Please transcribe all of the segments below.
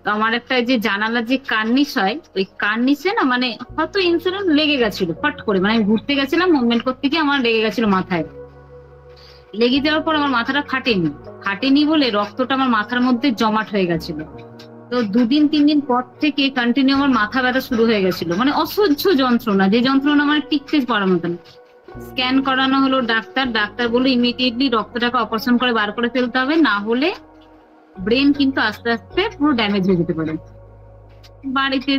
তো আমার একটা যে জানালার যে কার্নিশ হয়, ওই কার্নিশে না মানে হয়তো ইনসিডেন্ট লেগে গেছিল ফট করে, মানে আমি ঘুরতে গেছিলাম মুভমেন্ট করতে গিয়ে আমার লেগে গেছিল মাথায়। লেগে যাওয়ার পর আমার মাথাটা ফাটেনি, ফাটেনি বলে রক্তটা আমার মাথার মধ্যে জমাট হয়ে গেছিল। তো 2 দিন 3 দিন পর থেকে কন্টিনিউ আমার মাথা ব্যথা শুরু হয়ে গেছিল, মানে অসহ্য যন্ত্রণা, যে যন্ত্রণা মানে টিকতে পারার মতন। স্ক্যান করানো হলো, ডাক্তার ডাক্তার বললো ইমিডিয়েটলি রক্তটাকে অপারেশন করে বার করে ফেলতে হবে, না হলে ব্রেন কিন্তু আস্তে আস্তে পুরো ড্যামেজ হয়ে যেতে পারে। বাড়িতে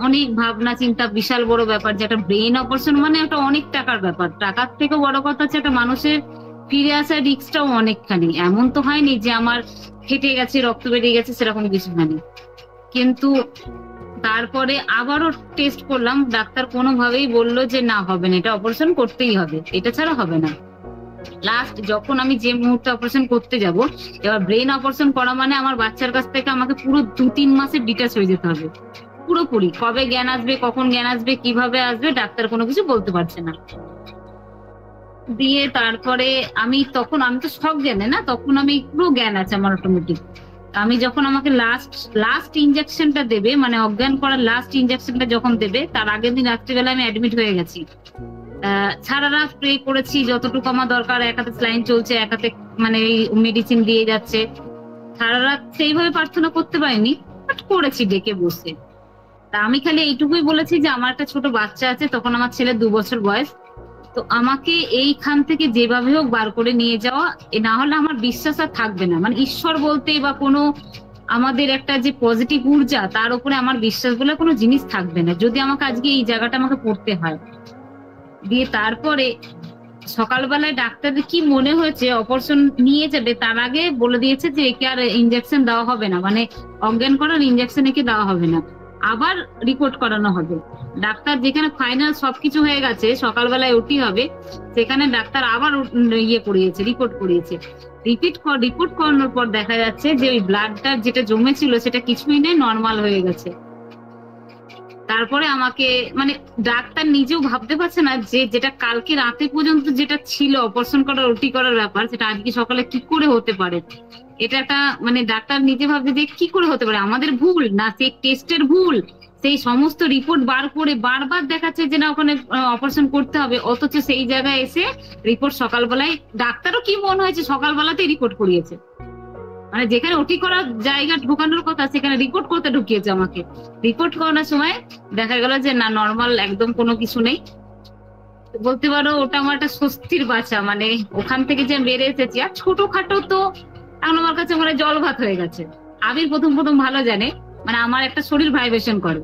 অনেক ভাবনা চিন্তা, বিশাল বড় ব্যাপার, যে একটা ব্রেন অপারেশন মানে একটা অনেক টাকার ব্যাপার। টাকার থেকে বড় কথা হচ্ছে একটা মানুষের ফিরে আসার রিস্কটাও অনেকখানি। এমন তো হয়নি যে আমার ফেটে গেছে রক্ত বেরিয়ে গেছে, সেরকম কিছু হয়নি। কিন্তু তারপরে আবারও টেস্ট করলাম, ডাক্তার কোনোভাবেই বললো যে না হবে না, এটা অপারেশন করতেই হবে, এটা ছাড়া হবে না। লাস্ট যখন আমি যে মুহূর্তে অপারেশন করতে যাব, এবার ব্রেন অপারেশন করা মানে আমার বাচ্চার কাছ থেকে আমাকে পুরো 2-3 মাসের ডিটেলস হয়ে যেতে হবে পুরোপুরি। কবে জ্ঞান আসবে, কখন জ্ঞান আসবে, কিভাবে আসবে, ডাক্তার কোনো কিছু বলতে পারছে না। দিয়ে তারপরে আমি তো সব জ্ঞানে না, তখন আমি পুরো জ্ঞান আছে আমার অটোমেটিক। আমি যখন আমাকে লাস্ট ইনজেকশনটা দেবে, মানে অজ্ঞান করার লাস্ট ইনজেকশনটা যখন দেবে, তার আগের দিন রাত্রিবেলা আমি অ্যাডমিট হয়ে গেছি। সারা রাত প্রে করেছি যতটুকু আমার দরকার, এক হাতে স্লাইন চলছে, এক হাতে মানে মেডিসিন দিয়ে যাচ্ছে। সারা রাত সেইভাবে প্রার্থনা করতে পারিনি, বাট করেছি ডেকে বসে। তা আমি খালি এইটুকুই বলেছি যে আমার একটা ছোট বাচ্চা আছে, তখন আমার ছেলে 2 বছর বয়স। তো আমাকে এইখান থেকে যেভাবে হোক বার করে নিয়ে যাওয়া, না হলে আমার বিশ্বাস আর থাকবে না, মানে ঈশ্বর বলতে বা কোনো আমাদের একটা যে পজিটিভ ঊর্জা, তার উপরে আমার বিশ্বাস বলে কোনো জিনিস থাকবে না, যদি আমাকে আজকে এই জায়গাটা আমাকে পড়তে হয়। দিয়ে তারপরে সকালবেলায় ডাক্তারের কি মনে হয়েছে অপারেশন নিয়ে যাবে, তার আগে বলে দিয়েছে যে একে আর ইনজেকশন দেওয়া হবে না, মানে অজ্ঞান করার ইনজেকশন একে দেওয়া হবে না, আবার রিপোর্ট করানো হবে। ডাক্তার যেখানে ফাইনাল সবকিছু হয়ে গেছে, সকালবেলায় ওটি হবে, সেখানে ডাক্তার আবার করিয়েছে, রিপোর্ট করিয়েছে। রিপোর্ট করানোর পর দেখা যাচ্ছে যে ওই ব্লাডটা যেটা জমেছিল সেটা কিছুই নেই, নর্মাল হয়ে গেছে। তারপরে আমাকে মানে ডাক্তার নিজেও ভাবতে পারছে না যে যেটা কালকে রাতে পর্যন্ত যেটা ছিল অপারেশন করার ওটি করার ব্যাপার, সেটা আজকে সকালে কি করে হতে পারে। এটা একটা মানে ডাক্তার নিজে ভাবছে যে কি করে হতে পারে, আমাদের ভুল না সেই টেস্টের ভুল, সেই সমস্ত রিপোর্ট বার করে বারবার দেখাচ্ছে যে না ওখানে অপারেশন করতে হবে, অথচ সেই জায়গায় এসে রিপোর্ট সকালবেলায়, ডাক্তারও কি মনে হয়েছে সকালবেলাতেই রিপোর্ট করিয়েছে, মানে যেখানে ওটি করার জায়গা ঢুকানোর কথা সেখানে রিপোর্ট করতে ঢুকিয়েছে আমাকে। রিপোর্ট করানোর সময় দেখা গেল যে না, নর্মাল, একদম কোনো কিছু নেই। বলতে পারো ওটা আমার একটা স্বস্তির বাঁচা, মানে ওখান থেকে যে বেড়ে এসেছি। আর ছোটখাটো তো এখন আমার কাছে মানে জল ভাত হয়ে গেছে। আবির প্রথম প্রথম ভালো জানে, মানে আমার একটা শরীর ভাইব্রেশন করে,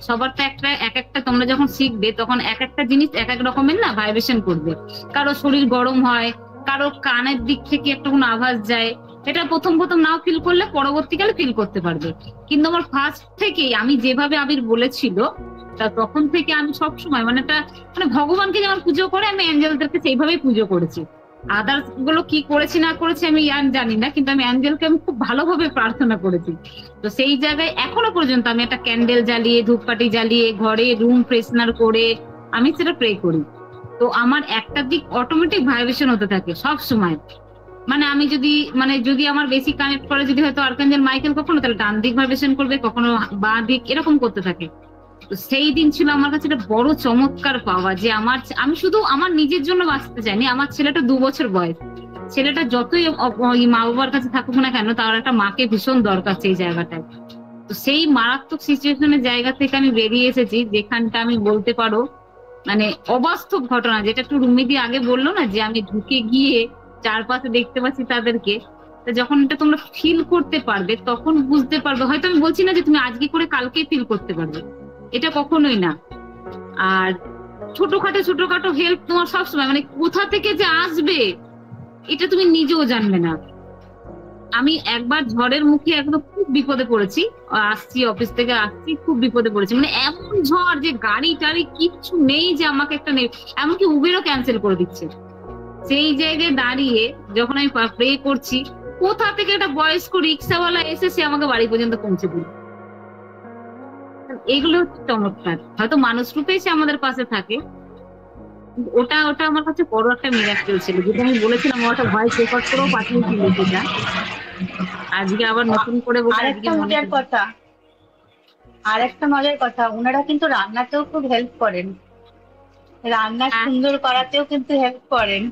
সবার তো এক একটা তোমরা যখন শিখবে তখন এক একটা জিনিস এক এক রকমের না ভাইব্রেশন করবে। কারো শরীর গরম হয়, কারো কানের দিক থেকে একটা কোনো আভাস যায়, এটা প্রথম প্রথম নাও ফিল করলে পরবর্তীকালে ফিল করতে পারবে। কিন্তু আমার ফার্স্ট থেকেই আমি যেভাবে আবির বলেছিল, তা তখন থেকে আমি সবসময় মানে একটা মানে ভগবানকে যেমন পুজো করে, আমি অ্যাঞ্জেলদেরকে সেইভাবেই পুজো করেছি। আদার্স গুলো কি করেছি না করেছি আমি জানি না, কিন্তু আমি অ্যাঞ্জেলকে আমি খুব ভালোভাবে প্রার্থনা করেছি। তো সেই জায়গায় এখনো পর্যন্ত আমি একটা ক্যান্ডেল জ্বালিয়ে, ধূপকাঠি জ্বালিয়ে, ঘরে রুম ফ্রেশনার করে আমি সেটা প্রে করি। তো আমার একটা দিক অটোমেটিক ভাইব্রেশন হতে থাকে সব সময়। মানে আমি যদি আমার বেশি কানেক্ট করে, যদি হয়তো আর্কাঞ্জেল মাইকেল কখনো, তাহলে ডান দিক ভাইব্রেশন করবে, কখনো বাঁ দিক, এরকম করতে থাকে। তো সেই দিন ছিল আমার কাছে একটা বড় চমৎকার পাওয়া, যে আমি শুধু আমার নিজের জন্য বাঁচতে চাইনি, আমার ছেলেটা 2 বছর বয়স, ছেলেটা যতই মা বাবার কাছে থাকুক না কেন, তার একটা মাকে ভীষণ দরকার সেই জায়গাটায়। তো সেই মারাত্মক সিচুয়েশনের জায়গা থেকে আমি বেরিয়ে এসেছি, যেখানটা আমি বলতে পারো মানে অবাস্তব ঘটনা, যেটা একটু রুমিদি আগে বললো না, যে আমি ঢুকে গিয়ে চারপাশে দেখতে পাচ্ছি তাদেরকে। তো যখন এটা তোমরা ফিল করতে পারবে তখন বুঝতে পারবে। হয়তো আমি বলছি না যে তুমি আজকে করে কালকে ফিল করতে পারবে, এটা কখনোই না। আর ছোটখাটো হেল্প তোমার সবসময় মানে কোথা থেকে যে আসবে এটা তুমি নিজেও জানবে না। আমি একবার ঝড়ের মুখে একদম খুব বিপদে পড়েছি, অফিস থেকে আসছি, খুব বিপদে পড়েছি, মানে এমন ঝড় যে গাড়ি টাড়ি কিচ্ছু নেই, যে আমাকে একটা নেই, এমনকি উবেরও ক্যান্সেল করে দিচ্ছে। সেই জায়গায় দাঁড়িয়ে যখন আমি প্রে করছি, কোথা থেকে একটা বয়স্ক রিক্সাওয়ালা এসে সে আমাকে বাড়ি পর্যন্ত পৌঁছে দিল। এগুলো হচ্ছে চমৎকার, হয়তো মানুষ রূপে সে আমাদের পাশে থাকে। ওটা ওটা আমার কাছে বড় একটা মিরাক্কেল ছিল, যেটা আমি বলেছিলাম, আমার একটা ভয়েস রেকর্ড করেও পাঠিয়েছিল সেটা। আজকে আবার নতুন করে বসে আর আজকে একটা মনে মজার করলাম। কথা, আর একটা মজার কথা, ওনারা কিন্তু রান্নাতেও খুব হেল্প করেন, রান্না হ্যাঁ, সুন্দর করাতেও কিন্তু হেল্প করেন।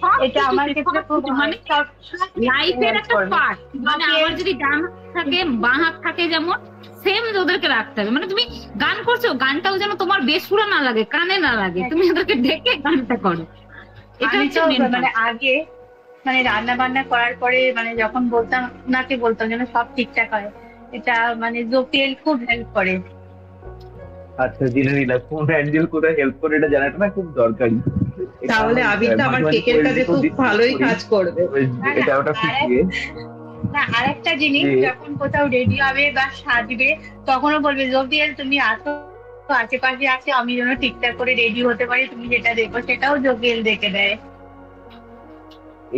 সব এটা আমার কিছুতে ক্ষেত্রে সব খুব কিছু হয়, মানে সব সব ক্ষেত্রে লাইফের হেল্প একটা করবে। পার্ট। মানে লোকের আমার যদি ডান হাত থাকে বাঁ হাত থাকে যেমন, সেম ওদেরকে রাখতে হবে। মানে তুমি গান করছো, গানটাও যেন তোমার বেসুরা না লাগে, কানে না লাগে, তুমি ওদেরকে ডেকে গানটা করো। এটা আমি হচ্ছে তো মেন মানে পার্ট। আগে মানে রান্না বান্না করার পরে মানে যখন বলতাম, ওনাকে বলতাম যেন সব ঠিকঠাক হয়, এটা মানে জোপিয়াল খুব হেল্প করে। আচ্ছা, জেনে নিলাম কোন অ্যাঞ্জেল কোথায় হেল্প করে, এটা জানাটা না খুব দরকারি। এটা তাহলে আমি আবিরটা মাঝে আমার মাঝে কেকের কাজে কোয়েলকেও খুব ডিসকাস ভালোই করি, কাজ করবে। না না, এটা ওটা আর খুঁটিয়ে না, আরেকটা জিনিস, যে যখন কোথাও রেডি হবে বা সাজবে, তখনও বলবে জোবিয়াল তুমি আসো, আশেপাশে আসে, আমি যেন ঠিকঠাক করে রেডি হতে পারি, তুমি যেটা দেখো সেটাও জোবিয়াল দেখে দেয়।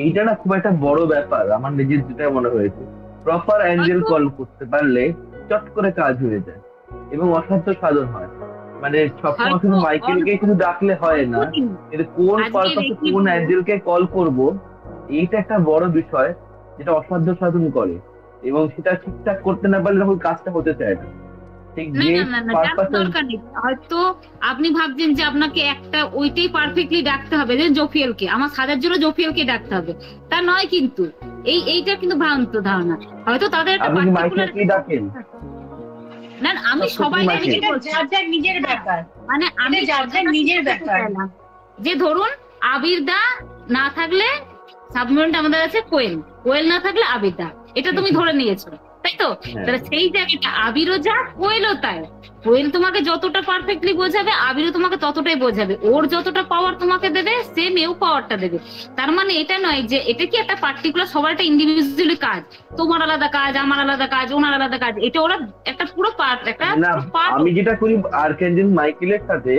এইটা না খুব একটা বড় ব্যাপার আমার নিজের যেটা মনে হয়েছে। প্রপার অ্যাঞ্জেল হয়তো কল করতে পারলে চট করে কাজ হয়ে যায় এবং অসাধ্য সাধন হয়। মানে সবসময় হয়তো শুধু মাইকেলকে অল্প শুধু ডাকলে হয় অল্প না, দিন কিন্তু কোন আজকে পারপাসে কোন দেখবো। অ্যাঞ্জেলকে কল করব, এইটা একটা বড় বিষয় যেটা অসাধ্য সাধন করে। এবং সেটা ঠিকঠাক করতে না পারলে তখন কাজটা হতে চায় না। ঠিক না যে না না না, জানার পারপাসে। দরকার নেই। হয়তো আপনি ভাবছেন যে আপনাকে একটা ওইটাই পারফেক্টলি ডাকতে হবে, যে জোফিয়েলকে আমার সাজার জন্য জোফিয়েলকে ডাকতে হবে, তা নয় কিন্তু। এইটা কিন্তু ভ্রান্ত ধারণা। হয়তো তাদের একটা আপনি কি পার্টিকুলার, মাইকেলকেই ডাকেন? না না, আমি সবসময় সবাইকে মাইকেল? কি এটা বলছি, যার যার নিজের হ্যাঁ, ব্যাপার, মানে এটা আমি যার যার কথাটা কি নিজের বোঝাতে ব্যাপার। চাইলাম, যে ধরুন আবির দা না থাকলে সাবমেন্ট আমাদের আছে কোয়েল, কোয়েল না থাকলে আবির দা, এটা তুমি ধরে নিয়েছো, তাই তো? হ্যাঁ, তাহলে সেই জায়গাটা আবিরও যা কোয়েলও তাই। কোয়েল তোমাকে যতটা পারফেক্টলি বোঝাবে, আবিরও তোমাকে ততটাই বোঝাবে। ওর যতটা পাওয়ার তোমাকে দেবে, সেম এও পাওয়ারটা দেবে। তার মানে এটা নয় যে এটা কি একটা পার্টিকুলার, সবার একটা ইন্ডিভিজুয়ালি কাজ, তোমার আলাদা কাজ, আমার আলাদা কাজ, ওনার আলাদা কাজ। এটা ওরা একটা পুরো পার্ট, একটা না, পুরো পার্ট। আমি যেটা করি আর্কেঞ্জেল মাইকেলের সাথে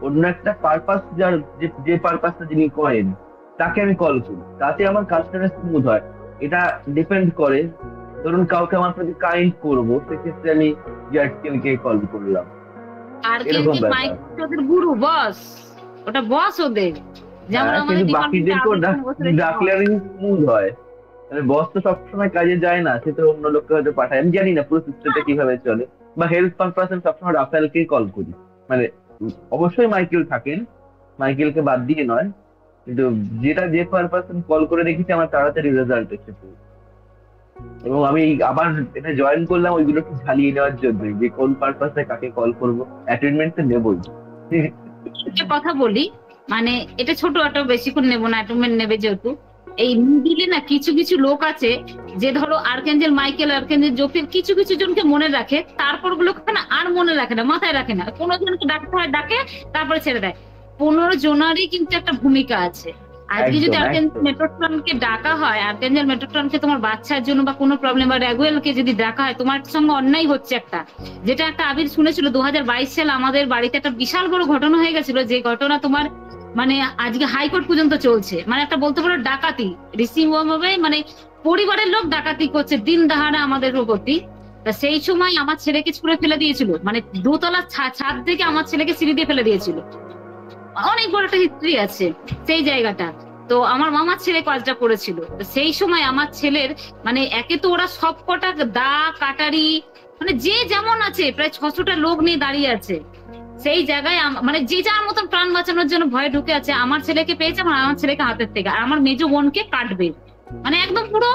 অন্য একটা পারপাস, যার যে পারপাসটা যিনি করেন তাকে আমি কল করি, তাতে আমার কাজটা স্মুথ হয়। এটা ডিপেন্ড করে, ধরুন কাউকে আমার প্রতি কাইন্ড করবো, সেক্ষেত্রে আমি জার্কেলকে কল করলাম, এরকম আর্কেঞ্জেল ব্যাপার। মাইক ওদের গুরু, বস, ওটা বস ওদের। যেমন হ্যাঁ, আমাদের কিন্তু ডিপার্টমেন্টে বাকিদেরকেও আবির খান বসে রয়েছে ডাকলে boss। আর স্মুথ হয়। বস তো সবসময় কাজে যায় না, সে তো অন্য লোককে হয়তো পাঠায়, আমি জানি না পুরো সিস্টেমটা কিভাবে চলে। বা হেল্প পারপাস সবসময় রাফেলকেই কল করি। মানে অবশ্যই মাইকেল থাকেন, মাইকেলকে বাদ দিয়ে নয়, কিন্তু যেটা যে পারপাস কল করে রেখেছি আমার তাড়াতাড়ি রেজাল্ট এসেছে। এবং আমি আবার এটা জয়েন করলাম ওইগুলোকে ঝালিয়ে নেওয়ার জন্য, যে কোন পারপাসে কাকে কল করবো, অ্যাটেন্ডমেন্ট তো নেবই। একটা কথা বলি, মানে এটা ছোট একটা, বেশিক্ষণ নেবো না, অ্যাটমেন্ট নেবে যেহেতু। এই মিডিলে না কিছু কিছু লোক আছে, যে ধরো আর্কেঞ্জেল মাইকেল, আর্কেঞ্জেল জোফিল, কিছু কিছু জনকে মনে রাখে, তারপর গুলোকে না আর মনে রাখে না, মাথায় রাখে না। 15 জনকে ডাকতে হয়, ডাকে, তারপরে ছেড়ে দেয়। 15 জনারই কিন্তু একটা ভূমিকা আছে। আজকে যদি একদম আর্কেঞ্জেল একদম। মেট্রোট্রনকে ডাকা হয়, আর্কেঞ্জেল মেট্রোট্রনকে তোমার বাচ্চার জন্য বা কোনো প্রবলেম, বা র্যাগুয়েলকে যদি ডাকা হয়, তোমার সঙ্গে অন্যায় হচ্ছে একটা, যেটা একটা আবির শুনেছিল 2022 সালে আমাদের বাড়িতে একটা বিশাল বড় ঘটনা হয়ে গেছিল, যে ঘটনা তোমার মানে আজকে হাইকোর্ট পর্যন্ত চলছে। মানে একটা বলতে পারো ডাকাতি, রিসিভ ভাবে, মানে পরিবারের লোক ডাকাতি করছে দিন দাহাড়ে আমাদের প্রতি। তা সেই সময় আমার ছেলেকে ছুঁড়ে ফেলে দিয়েছিল, মানে দোতলা ছাদ থেকে আমার ছেলেকে সিঁড়ি দিয়ে ফেলে দিয়েছিল। অনেক বড় একটা হিস্ট্রি আছে সেই জায়গাটা। তো আমার মামার ছেলে কাজটা করেছিল। তো সেই সময় আমার ছেলের মানে একে তো ওরা সব কটা দা কাটারি, মানে যে যেমন আছে প্রায় 600টা লোক নিয়ে দাঁড়িয়ে আছে সেই জায়গায়। মানে যে যার মতন প্রাণ বাঁচানোর জন্য ভয়ে ঢুকে আছে। আমার ছেলেকে পেয়েছে, আমার ছেলেকে হাতের থেকে, আর আমার মেজো বোনকে কাটবে। মানে একদম পুরো,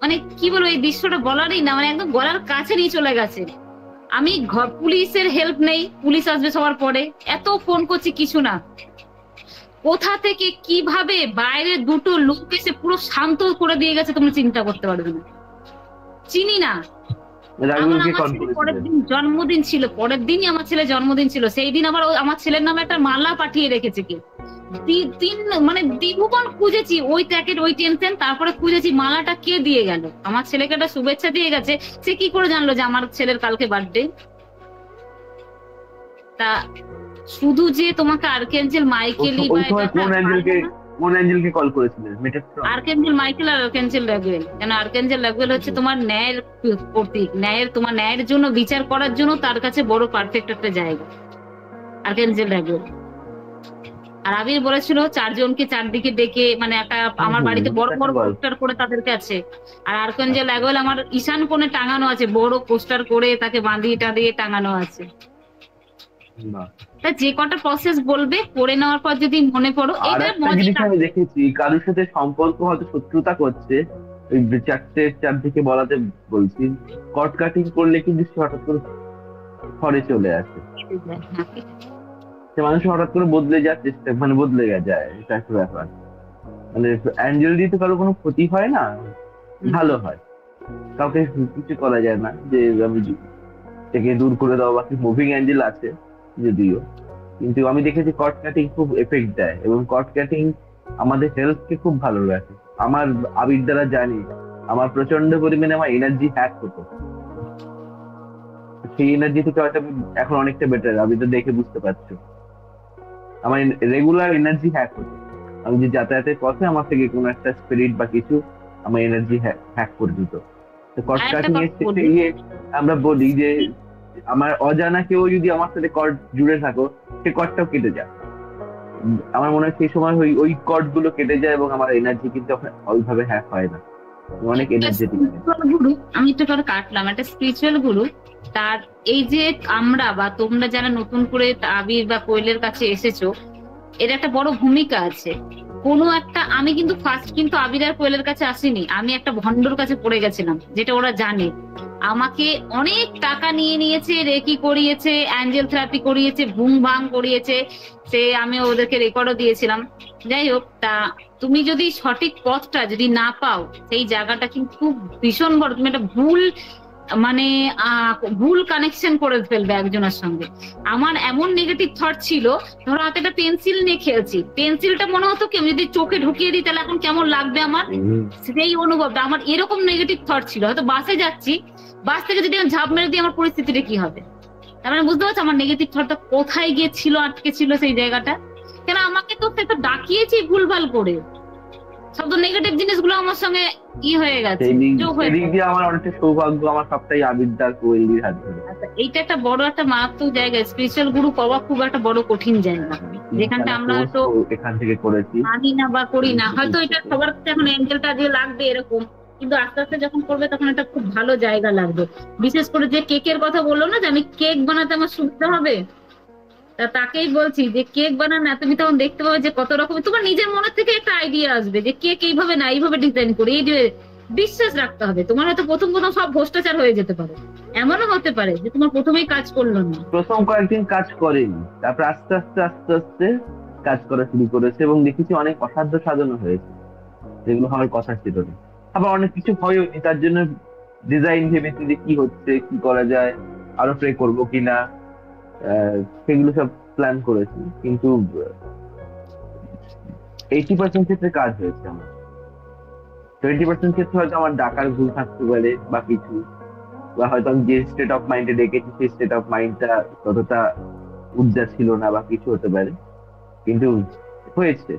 মানে কি বলবো, এই দৃশ্যটা বলারই না, মানে একদম গলার কাছে নিয়ে চলে গেছে। আমি পুলিশের হেল্প নেই, পুলিশ আসবে সবার পরে, এত ফোন করছি কিছু না। কোথা থেকে কিভাবে বাইরে দুটো লোক এসে পুরো শান্ত করে দিয়ে গেছে, তুমি চিন্তা করতে পারবে না। চিনি না। আমার রাগুলকে আমার কল ছেলে পরের করেছিলেন? দিন জন্মদিন ছিল, পরের দিনই আমার ছেলে জন্মদিন ছিল। সেই দিন আবার আমার ছেলের নামে একটা মালা পাঠিয়ে রেখেছে কে। তিন মানে দ্বিভুবন খুঁজেছি, ওই প্যাকেট, ওই টেনশন, তারপরে খুঁজেছি মালাটা কে দিয়ে গেল। আমার ছেলেকে একটা শুভেচ্ছা দিয়ে গেছে, সে কি করে জানলো যে আমার ছেলের কালকে বার্থডে? তা শুধু যে তোমাকে আর্কেঞ্জেল মাইকেলই বা ওই এটা সময় কোন অ্যাঞ্জেলকে, না। কোন অ্যাঞ্জেলকে কল করেছিলেন? মেটাট্রন? আর্কেঞ্জেল মাইকেল আর আর্কেঞ্জেল র্যাগুয়েল। কেন আর্কেঞ্জেল র্যাগুয়েল হচ্ছে তোমার ন্যায়ের প্রতীক, ন্যায়ের, তোমার ন্যায়ের জন্য, বিচার করার জন্য তার কাছে বড় পারফেক্ট একটা জায়গা আর্কেঞ্জেল র্যাগুয়েল। আর আবির বলেছিল 4 জনকে চারদিকে ডেকে, মানে একটা আমার বাড়িতে বড় বড় গল্প। পোস্টার করে তাদের কাছে, আর আর্কঞ্জেল অ্যাগোয়েল আমার ঈশান কোণে টাঙানো আছে, বড় পোস্টার করে তাকে বাঁধিয়ে টাঁধিয়ে টাঙানো আছে। না, তা যে কটা প্রসেস বলবে করে নেওয়ার পর যদি মনে পড়ো, আর এটা একটা জিনিস মজা। আমি দেখেছি, কারোর সাথে সম্পর্ক হয়তো শত্রুতা করছে, ওই চারদিকে বলাতে বলছি, কট কাটিং করলে কিন্তু সে হঠাৎ করে ঘরে চলে আসে, সে মানুষ হঠাৎ করে বদলে যাওয়ার চেষ্টা, মানে বদলে যায়, এটা একটা ব্যাপার। মানে অ্যাঞ্জেল দিয়ে তো কারো কোনো ক্ষতি হয় না, ভালো হয়, কাউকে কিছু করা যায় না যে আমি থেকে দূর করে দেওয়া, বাকি মুভিং অ্যাঞ্জেল আছে যদিও, কিন্তু আমি দেখেছি কট কাটিং খুব এফেক্ট দেয়, এবং কট কাটিং আমাদের হেলথ কে খুব ভালো রাখে। আমার আবির দ্বারা জানি আমার প্রচন্ড পরিমাণে আমার এনার্জি হ্যাক হতো, সেই এনার্জি থেকে হয়তো আমি এখন অনেকটা বেটার, আমি তো দেখে বুঝতে পারছো আমার রেগুলার এনার্জি হ্যাক হতো। আমি যে যাতায়াতের পথে আমার থেকে কোনো একটা স্পিরিট বা কিছু আমার এনার্জি হ্যাক করে দিত। তো কট আরেকটা কাটিং এর কথা ক্ষেত্রে বলি। আমরা বলি যে আমার অজানা কেউ যদি আমার সাথে কর্ড জুড়ে থাকো, সে কর্ডটাও কেটে যায়। আমার মনে হয় সেই সময় ওই কর্ড গুলো কেটে যায় এবং আমার এনার্জি কিন্তু ওইভাবে হ্যাক হয় না, অনেক এনার্জেটিক হয়। গুরু, আমি একটু করে কাটলাম, একটা স্পিরিচুয়াল গুরু, তার এই যে আমরা বা তোমরা যারা নতুন করে আবির বা কোয়েলের কাছে এসেছো, এর একটা বড় ভূমিকা আছে। কোনো একটা, আমি কিন্তু ফার্স্ট কিন্তু আবির আর কোয়েলের কাছে আসিনি, আমি একটা ভন্ডর কাছে পড়ে গেছিলাম, যেটা ওরা জানে। আমাকে অনেক টাকা নিয়ে নিয়েছে, রেকি করিয়েছে, অ্যাঞ্জেল থেরাপি করিয়েছে, বুং ভাং করিয়েছে, সে আমি ওদেরকে রেকর্ডও দিয়েছিলাম। যাই হোক, তা তুমি যদি সঠিক পথটা যদি না পাও, সেই জায়গাটা কিন্তু ভীষণ বড়, তুমি একটা ভুল, মানে ভুল কানেকশন করে ফেলবে একজনের সঙ্গে। আমার এমন নেগেটিভ থট ছিল, ধরো হাতে একটা পেন্সিল নিয়ে খেলছি, পেন্সিলটা মনে হতো কি আমি যদি চোখে ঢুকিয়ে দিই তাহলে এখন কেমন লাগবে আমার, সেই অনুভবটা আমার, এরকম নেগেটিভ থট ছিল। হয়তো বাসে যাচ্ছি, বাস থেকে যদি আমি ঝাঁপ মেরে দিই আমার পরিস্থিতিটা কি হবে। তার মানে বুঝতে পারছো আমার নেগেটিভ থটটা কোথায় গিয়েছিল, আটকে ছিল সেই জায়গাটা। কেন আমাকে তো সে তো ডাকিয়েছি ভুলভাল করে, সব তো নেগেটিভ জিনিসগুলো আমার সঙ্গে হয়ে গেছে, যোগ হয়ে সেদিক গেছে। দিয়ে আমার অনেকটা সৌভাগ্য, আমার সবটাই আবিদ্যার কোয়েলির হাত ধরে। আচ্ছা, এইটা একটা বড় একটা মারাত্মক জায়গা, স্পিরিচুয়াল গুরু পাওয়া খুব একটা বড় কঠিন জায়গা, যেখানটা আমরা হয়তো এখান থেকে করেছি, মানি না বা করি না। হয়তো এটা সবার কাছে এখন এঞ্জেলটা যে লাগবে এরকম, কিন্তু আস্তে আস্তে যখন করবে তখন এটা খুব ভালো জায়গা লাগবে। বিশেষ করে যে কেকের কথা বললো না, যে আমি কেক বানাতে আমার সুবিধা হবে, তা তাকেই বলছি যে কেক বানান না, তুমি তখন দেখতে পাবে যে কত রকম তোমার নিজের মনের থেকে একটা আইডিয়া আসবে যে কেক এইভাবে না এইভাবে ডিজাইন করি, এই যে বিশ্বাস রাখতে হবে। তোমার হয়তো প্রথম প্রথম সব ভ্রষ্টাচার হয়ে যেতে পারে, এমনও হতে পারে যে তোমার প্রথমেই কাজ করলো না। প্রথম কয়েকদিন কাজ করেনি, তারপর আস্তে আস্তে আস্তে আস্তে কাজ করা শুরু করেছে, এবং দেখেছি অনেক অসাধ্য সাধন হয়েছে যেগুলো হওয়ার কথা ছিল না। আবার অনেক কিছু হয়নি, তার জন্য ডিজাইন ভেবেছি যে কি হচ্ছে, কি করা যায়, আরো প্রে করবো কিনা, সেগুলো সব প্ল্যান করেছি, কিন্তু 80% ক্ষেত্রে কাজ হয়েছে আমার। 20% ক্ষেত্রে হয়তো আমার ডাকার ভুল থাকতে পারে বা কিছু, বা হয়তো আমি যে স্টেট অফ মাইন্ডে ডেকেছি সেই স্টেট অফ মাইন্ডটা ততটা উর্জা ছিল না বা কিছু হতে পারে, কিন্তু হয়েছে।